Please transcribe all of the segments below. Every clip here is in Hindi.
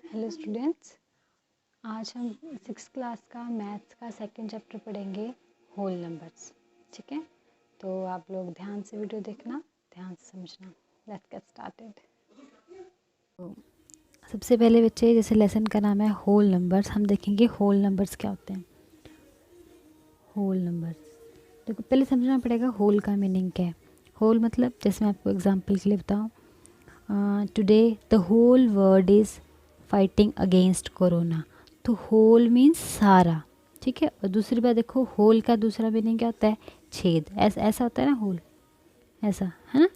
हेलो स्टूडेंट्स, आज हम सिक्स क्लास का मैथ्स का सेकंड चैप्टर पढ़ेंगे होल नंबर्स। ठीक है, तो आप लोग ध्यान से वीडियो देखना, ध्यान से समझना। Let's get started. सबसे पहले बच्चे, जैसे लेसन का नाम है होल नंबर्स, हम देखेंगे होल नंबर्स क्या होते हैं। होल नंबर्स देखो, पहले समझना पड़ेगा होल का मीनिंग क्या है। होल मतलब, जैसे मैं आपको एग्जांपल के लिए बताऊँ, today the whole world is fighting against corona. तो होल मीन्स सारा, ठीक है। और दूसरी बात देखो, होल का दूसरा मीनिंग क्या होता है, छेद। ऐसा होता है ना होल, ऐसा है ना।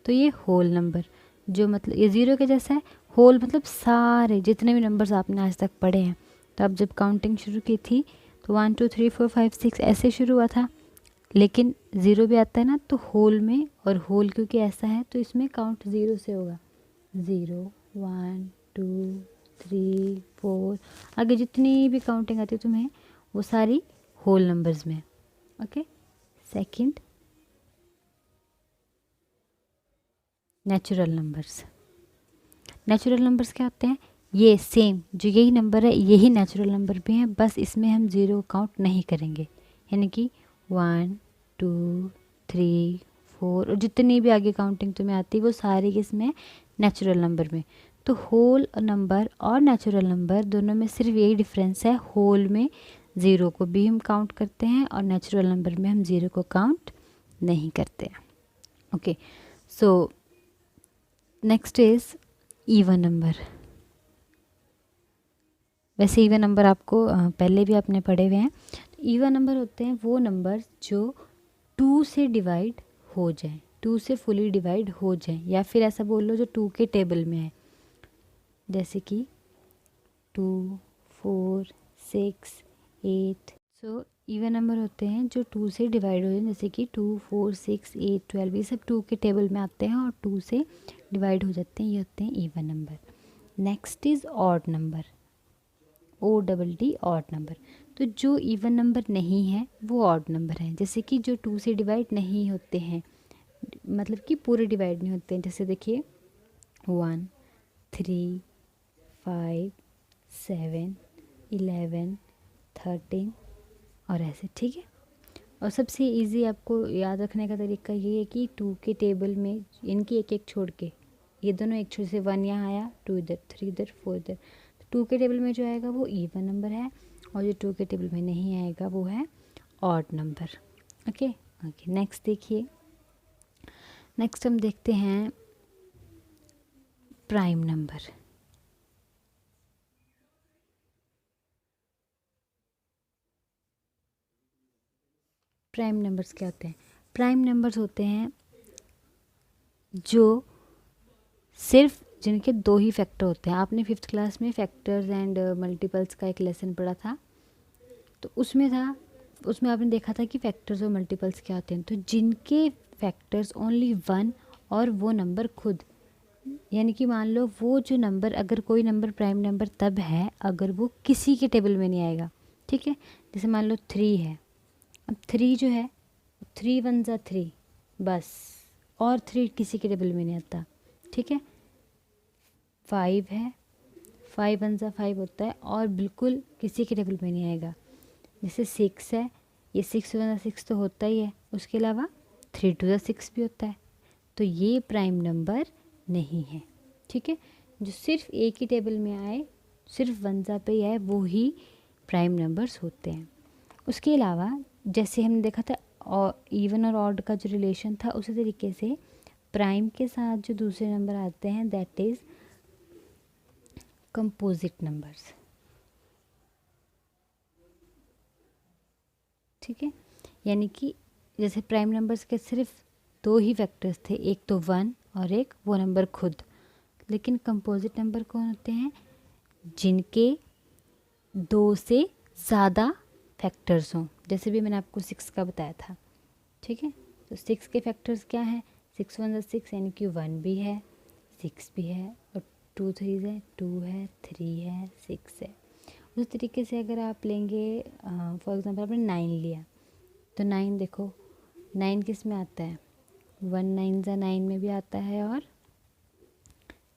तो ये होल नंबर जो मतलब ये ज़ीरो के जैसा है। होल मतलब सारे जितने भी नंबर्स आपने आज तक पढ़े हैं। तो अब जब काउंटिंग शुरू की थी तो 1 2 3 4 5 6 ऐसे शुरू हुआ था, लेकिन ज़ीरो भी आता है ना तो होल में। और होल क्योंकि ऐसा है तो इसमें काउंट ज़ीरो से होगा। 0 1 2 3 4 आगे जितनी भी काउंटिंग आती है तुम्हें, वो सारी होल नंबर्स में। Okay. Second, natural numbers. Natural numbers क्या होते हैं, ये सेम जो यही नंबर है यही नेचुरल नंबर भी हैं, बस इसमें हम ज़ीरो काउंट नहीं करेंगे। यानी कि 1 2 3 4 और जितनी भी आगे काउंटिंग तुम्हें आती है वो सारी इसमें नेचुरल नंबर में। तो होल नंबर और नेचुरल नंबर दोनों में सिर्फ यही डिफरेंस है, होल में ज़ीरो को भी हम काउंट करते हैं और नेचुरल नंबर में हम ज़ीरो को काउंट नहीं करते। Okay, so next is even number. वैसे इवन नंबर आपको पहले भी आपने पढ़े हुए हैं। इवन नंबर होते हैं वो नंबर जो 2 से डिवाइड हो जाए, 2 से फुली डिवाइड हो जाए, या फिर ऐसा बोल लो जो 2 के टेबल में है, जैसे कि 2 4 6 8। सो इवन नंबर होते हैं जो 2 से डिवाइड हो जाए, जैसे कि 2 4 6 8 12, ये सब 2 के टेबल में आते हैं और 2 से डिवाइड हो जाते हैं, ये होते हैं even number. Next is odd number, ODD odd number. तो जो इवन नंबर नहीं है वो ऑड नंबर है, जैसे कि जो 2 से डिवाइड नहीं होते हैं, मतलब कि पूरे डिवाइड नहीं होते हैं। जैसे देखिए 1 3 5 7 11 13 और ऐसे, ठीक है। और सबसे इजी आपको याद रखने का तरीका ये है कि 2 के टेबल में इनकी एक एक छोड़ के, ये दोनों एक छोड़ से 1 यहाँ आया, 2 इधर, 3 इधर, 4 इधर। 2 के टेबल में जो आएगा वो इवन नंबर है, और जो 2 के टेबल में नहीं आएगा वो है odd number. Okay okay, next देखिए। नेक्स्ट हम देखते हैं प्राइम नंबर। प्राइम नंबर्स क्या होते हैं, प्राइम नंबर्स होते हैं जो सिर्फ जिनके दो ही फैक्टर होते हैं। आपने 5th क्लास में फैक्टर्स एंड मल्टीपल्स का एक लेसन पढ़ा था, तो उसमें आपने देखा था कि फैक्टर्स और मल्टीपल्स क्या होते हैं। तो जिनके फैक्टर्स ओनली 1 और वो नंबर खुद, यानी कि मान लो वो जो नंबर, अगर कोई नंबर प्राइम नंबर तब है अगर वो किसी के टेबल में नहीं आएगा, ठीक है। जैसे मान लो 3 है, अब 3 जो है 3 1 जा 3 बस, और 3 किसी के टेबल में नहीं आता, ठीक है। 5 है, 5 1 जा 5 होता है और बिल्कुल किसी के टेबल में नहीं आएगा। जैसे 6 है, ये 6 1 जा 6 तो होता ही है, उसके अलावा 3 2 जा 6 भी होता है। तो ये प्राइम नंबर नहीं है, ठीक है। जो सिर्फ एक ही टेबल में आए, सिर्फ वनजा पे ही आए, वो ही प्राइम नंबर्स होते हैं। उसके अलावा जैसे हमने देखा था और इवन और ऑड का जो रिलेशन था, उसी तरीके से प्राइम के साथ जो दूसरे नंबर आते हैं दैट इज़ कंपोजिट नंबर्स, ठीक है। यानी कि जैसे प्राइम नंबर्स के सिर्फ दो ही फैक्टर्स थे, एक तो 1 और एक वो नंबर खुद। लेकिन कंपोजिट नंबर कौन होते हैं, जिनके 2 से ज़्यादा फैक्टर्स हों, जैसे भी मैंने आपको 6 का बताया था, ठीक है। तो 6 के फैक्टर्स क्या हैं, 6 1 6 यानी कि 1 भी है, 6 भी है, और 2 3 है, 2 है, 3 है, 6 है। उस तरीके से अगर आप लेंगे, फॉर एग्जांपल आपने 9 लिया, तो 9 देखो, 9 किस में आता है, 1 9 जा 9 में भी आता है और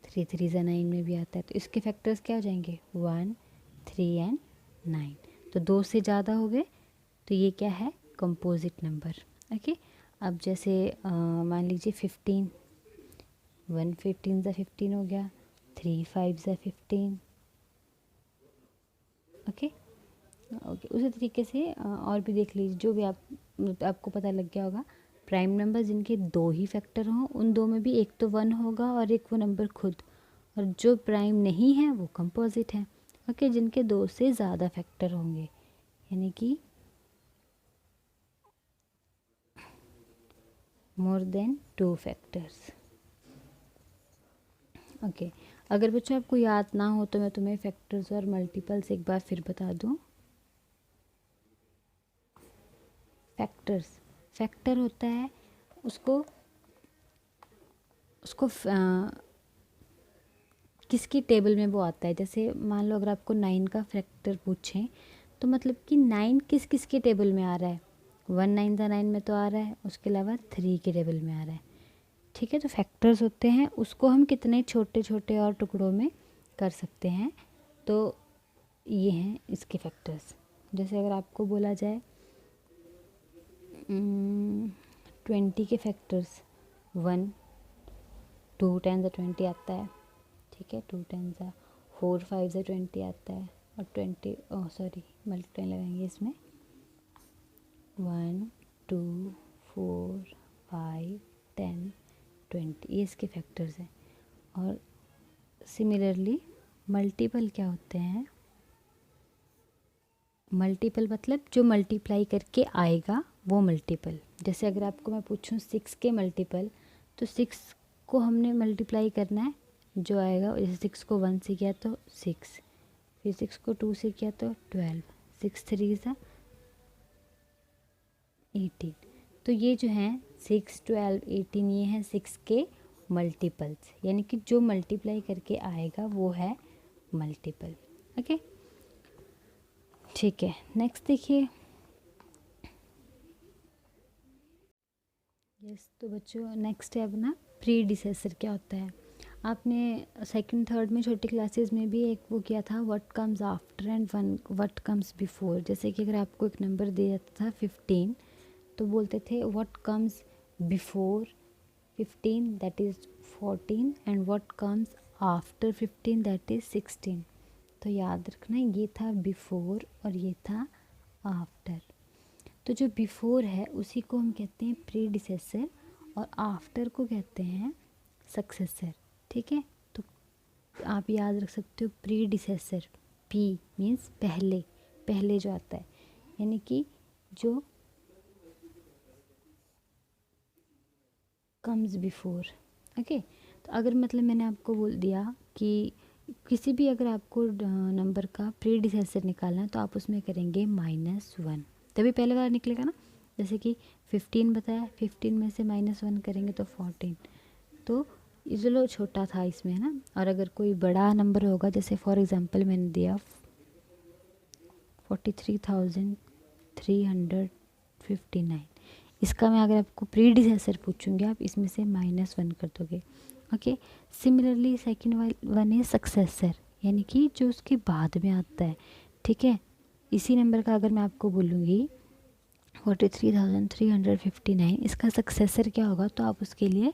3 3 ज़ा 9 में भी आता है। तो इसके फैक्टर्स क्या हो जाएंगे 1 3 एंड 9। तो 2 से ज़्यादा हो गए तो ये क्या है कंपोजिट नंबर। ओके, अब जैसे मान लीजिए 15, 1 15 ज़ा 15 हो गया, 3 5 ज़ा 15। ओके ओके, उसी तरीके से और भी देख लीजिए, जो भी आपको पता लग गया होगा। प्राइम नंबर जिनके 2 ही फैक्टर हों, उन 2 में भी एक तो 1 होगा और एक वो नंबर खुद, और जो प्राइम नहीं है वो कंपोजिट है। ओके, जिनके 2 से ज़्यादा फैक्टर होंगे, यानी कि मोर देन 2 फैक्टर्स। ओके, अगर बच्चों आपको याद ना हो तो मैं तुम्हें फैक्टर्स और मल्टीपल्स एक बार फिर बता दूं। फैक्टर होता है उसको किसकी टेबल में वो आता है। जैसे मान लो अगर आपको 9 का फैक्टर पूछें तो मतलब कि 9 किस किस के टेबल में आ रहा है, 1 9 ज़ा 9 में तो आ रहा है, उसके अलावा 3 के टेबल में आ रहा है। ठीक है, तो फैक्टर्स होते हैं, उसको हम कितने छोटे छोटे और टुकड़ों में कर सकते हैं। तो ये हैं इसके फैक्टर्स। जैसे अगर आपको बोला जाए 20 के फैक्टर्स 1 2 10 ज़ा 20 आता है। ठीक है, 2 10 ज़ा 4 5 ज़ा 20 आता है, और 20 मल्टीप्लाई लगाएंगे इसमें 1 2 4 5 10 20, ये इसके फैक्टर्स हैं। और सिमिलरली मल्टीपल क्या होते हैं, मल्टीपल मतलब जो मल्टीप्लाई करके आएगा वो मल्टीपल। जैसे अगर आपको मैं पूछूं 6 के मल्टीपल, तो 6 को हमने मल्टीप्लाई करना है, जो आएगा, जैसे 6 को 1 से किया तो 6, फिर 6 को 2 से किया तो 12, 6 3 ज़ा 18। तो ये जो हैं 6 12 18 ये हैं 6 के मल्टीपल्स, यानी कि जो मल्टीप्लाई करके आएगा वो है मल्टीपल। ओके, ठीक है, नेक्स्ट देखिए। यस, तो बच्चों नेक्स्ट है अपना प्रीडिसेसर क्या होता है। आपने सेकंड थर्ड में छोटी क्लासेस में भी एक वो किया था, what comes after and what comes before. जैसे कि अगर आपको एक नंबर दिया जाता था 15, तो बोलते थे what comes before 15 that is 14, and what comes after 15 that is 16। तो याद रखना ये था बिफोर और ये था आफ्टर। तो जो बिफोर है उसी को हम कहते हैं प्रीडिसेसर, और आफ्टर को कहते हैं सक्सेसर। ठीक है, तो आप याद रख सकते हो प्रीडिसेसर, पी मीन्स पहले, पहले जो आता है, यानी कि जो कम्स बिफोर। ओके, तो अगर मतलब मैंने आपको बोल दिया कि किसी भी अगर आपको नंबर का प्रीडिसेसर निकालना है तो आप उसमें करेंगे -1, तभी पहले वाला निकलेगा ना। जैसे कि 15 बताया, 15 में से -1 करेंगे तो 14। तो चलो छोटा था इसमें, है ना। और अगर कोई बड़ा नंबर होगा, जैसे फॉर एग्जांपल मैंने दिया 43,359, इसका मैं अगर आपको प्रीडिसेसर पूछूंगी, आप इसमें से -1 कर दोगे। Okay, similarly second one is successor, यानी कि जो उसके बाद में आता है। ठीक है, इसी नंबर का अगर मैं आपको बोलूँगी 43,359, इसका सक्सेसर क्या होगा, तो आप उसके लिए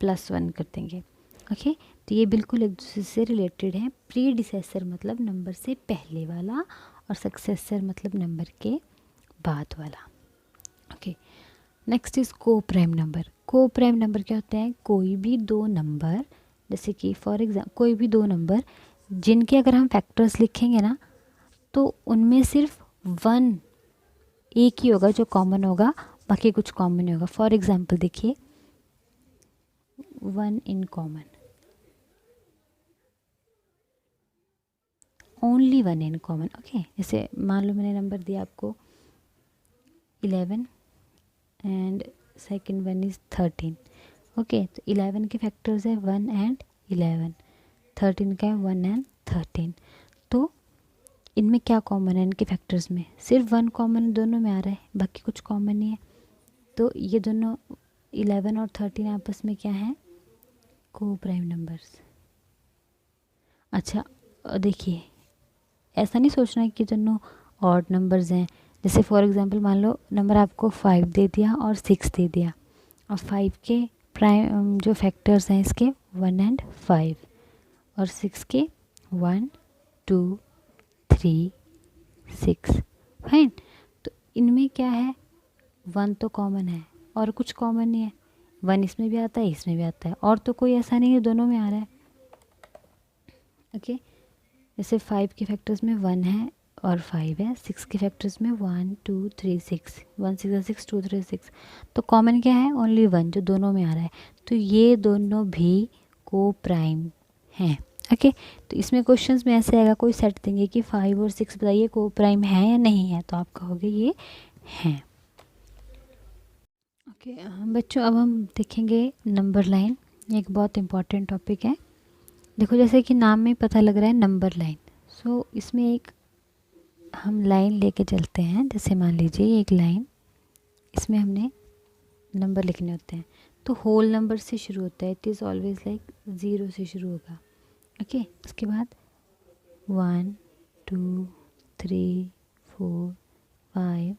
+1 कर देंगे। ओके, तो ये बिल्कुल एक दूसरे से रिलेटेड है। प्रीडिसेसर मतलब नंबर से पहले वाला, और सक्सेसर मतलब नंबर के बाद वाला। ओके, नेक्स्ट इज को प्राइम नंबर। को प्राइम नंबर क्या होते हैं, कोई भी दो नंबर, जैसे कि फॉर एग्जाम्पल कोई भी दो नंबर जिनके अगर हम फैक्टर्स लिखेंगे ना, तो उनमें सिर्फ 1 एक ही होगा जो कॉमन होगा, बाकी कुछ कॉमन नहीं होगा। फॉर एग्जाम्पल देखिए 1 in common, only 1 in common. Okay, जैसे मान लो मैंने नंबर दिया आपको 11 and second one is 13। Okay, तो 11 के फैक्टर्स है 1 एंड 11, 13 का है 1 एंड 13। तो इनमें क्या कॉमन है, इनके फैक्टर्स में सिर्फ 1 कॉमन दोनों में आ रहा है, बाकी कुछ कॉमन नहीं है। तो ये दोनों 11 और 13 आपस में क्या है, को प्राइम नंबर्स। अच्छा देखिए, ऐसा नहीं सोचना है कि दोनों ऑड नंबर्स हैं। जैसे फॉर एग्जांपल मान लो नंबर आपको 5 दे दिया और 6 दे दिया, और 5 के प्राइम जो फैक्टर्स हैं इसके 1 एंड 5, और 6 के 1 2 3 6, फाइन। तो इनमें क्या है, 1 तो कॉमन है और कुछ कॉमन नहीं है। 1 इसमें भी आता है, इसमें भी आता है, और तो कोई ऐसा नहीं है, दोनों में आ रहा है। ओके, जैसे 5 के फैक्टर्स में 1 है और 5 है, 6 के फैक्टर्स में 1 2 3 6, 1 6 6 2 3 6, तो कॉमन क्या है, ओनली 1 जो दोनों में आ रहा है। तो ये दोनों भी को प्राइम हैं। ओके, तो इसमें क्वेश्चंस में ऐसे आएगा, कोई सेट देंगे कि 5 और 6 बताइए को प्राइम है या नहीं है, तो आप कहोगे ये हैं। ओके बच्चों, अब हम देखेंगे नंबर लाइन। एक बहुत इम्पॉर्टेंट टॉपिक है। देखो जैसे कि नाम में पता लग रहा है नंबर लाइन, सो इसमें एक हम लाइन लेके चलते हैं। जैसे मान लीजिए एक लाइन, इसमें हमने नंबर लिखने होते हैं, तो होल नंबर से शुरू होता है। इट इज़ ऑलवेज लाइक 0 से शुरू होगा। ओके, उसके बाद 1 2 3 4 5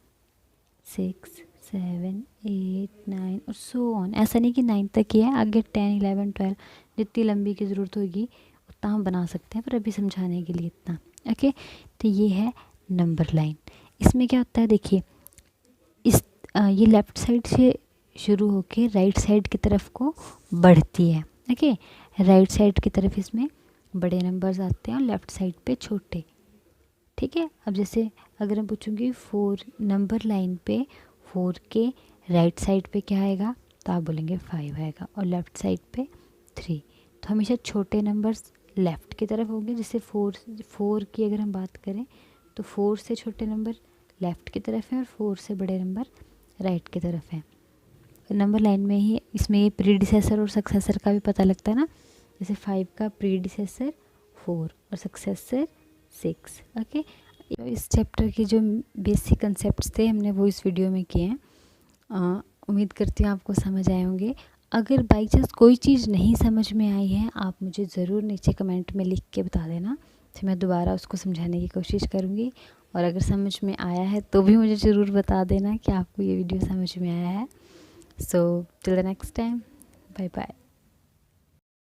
6 7 8 9 और सो ऑन। ऐसा नहीं कि 9 तक ही है, आगे 10 11 12 जितनी लंबी की ज़रूरत होगी उतना हम बना सकते हैं, पर अभी समझाने के लिए इतना। ओके, तो ये है नंबर लाइन। इसमें क्या होता है, देखिए इस ये लेफ़्ट साइड से शुरू होके राइट साइड की तरफ को बढ़ती है। ओके, राइट साइड की तरफ इसमें बड़े नंबर्स आते हैं और लेफ़्ट साइड पे छोटे। ठीक है, अब जैसे अगर मैं पूछूंगी 4 नंबर लाइन पे 4 के राइट साइड पे क्या आएगा, तो आप बोलेंगे 5 आएगा, और लेफ़्ट साइड पे 3। तो हमेशा छोटे नंबर्स लेफ़्ट की तरफ होंगे। जैसे 4 की अगर हम बात करें तो 4 से छोटे नंबर लेफ़्ट की तरफ हैं और 4 से बड़े नंबर राइट की तरफ हैं। नंबर लाइन में ही इसमें ये प्रीडिसेसर और सक्सेसर का भी पता लगता है ना। जैसे 5 का प्रीडिसेसर 4 और सक्सेसर 6। ओके, इस चैप्टर के जो बेसिक कंसेप्ट्स थे हमने वो इस वीडियो में किए हैं। उम्मीद करती हूँ आपको समझ आए होंगे। अगर बाई चांस कोई चीज़ नहीं समझ में आई है, आप मुझे ज़रूर नीचे कमेंट में लिख के बता देना, तो मैं दोबारा उसको समझाने की कोशिश करूँगी। और अगर समझ में आया है तो भी मुझे ज़रूर बता देना कि आपको ये वीडियो समझ में आया है। So till the next time, bye bye.